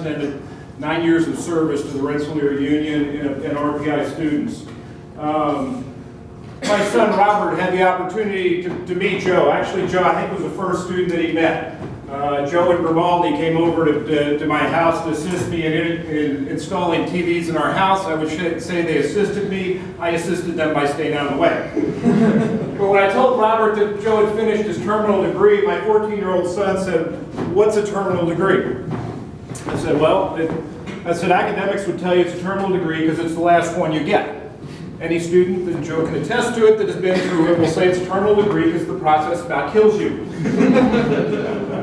unprecedented 9 years of service to the Rensselaer Union and RPI students. My son Robert had the opportunity to meet Joe. Actually, Joe, I think, was the first student that he met. Joe and Grimaldi came over to my house to assist me in installing TVs in our house. I would say they assisted me. I assisted them by staying out of the way. But when I told Robert that Joe had finished his terminal degree, my 14-year-old son said, "What's a terminal degree?" I said, "Well, academics would tell you it's a terminal degree because it's the last one you get. Any student, and Joe can attest to it, that has been through it will say it's a terminal degree because the process about kills you."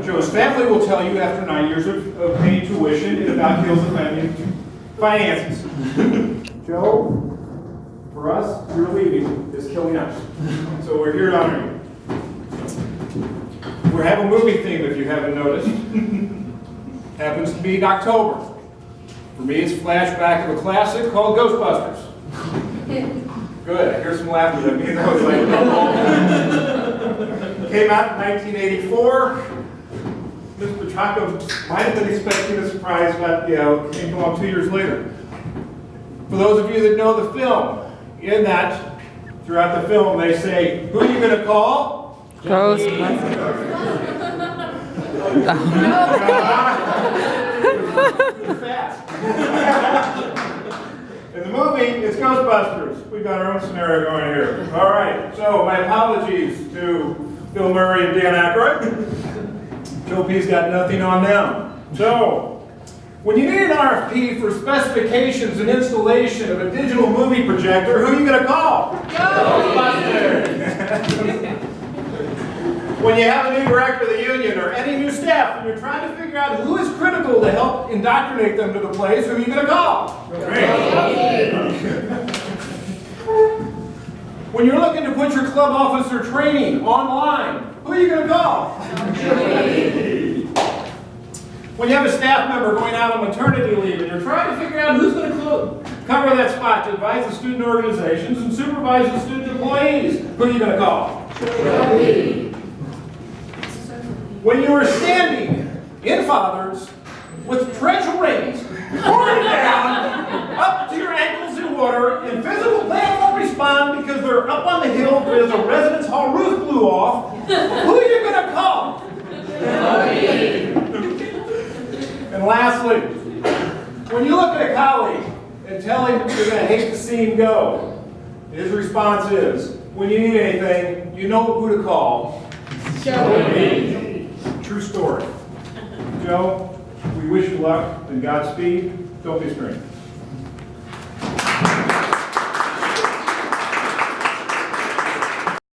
Joe's family will tell you after 9 years of paying tuition, it about kills the family finances. Joe, for us, your leaving is killing us. So we're here to honor you. We have a movie theme, if you haven't noticed. Happens to be in October. For me, it's a flashback of a classic called Ghostbusters. Good, I hear some laughter. That means I was like, came out in 1984. Mr. Chaco might have been expecting a surprise, but it came along 2 years later. For those of you that know the film, in that, throughout the film, they say, "Who are you going to call?" Ghostbusters. Too fast. In the movie, it's Ghostbusters. We've got our own scenario going here. All right, so my apologies to Bill Murray and Dan Aykroyd. Joe P's got nothing on them. So, when you need an RFP for specifications and installation of a digital movie projector, who are you going to call? Ghostbusters! When you have a new director of the union or any new staff and you're trying to figure out who is critical to help indoctrinate them to the place, who are you going to call? When you're looking to put your club officer training online, who are you going to call? When you have a staff member going out on maternity leave and you're trying to figure out who's going to cover that spot to advise the student organizations and supervise the student employees, who are you going to call? When you are standing in fathers with torrential rains pouring down up to your ankles in water and physical plant won't respond because they're up on the hill because a residence hall roof blew off, who are you going to call? And lastly, when you look at a colleague and tell him you're going to hate to see him go, his response is, when you need anything, you know who to call. True story. Joe, we wish you luck and Godspeed. Don't be strange.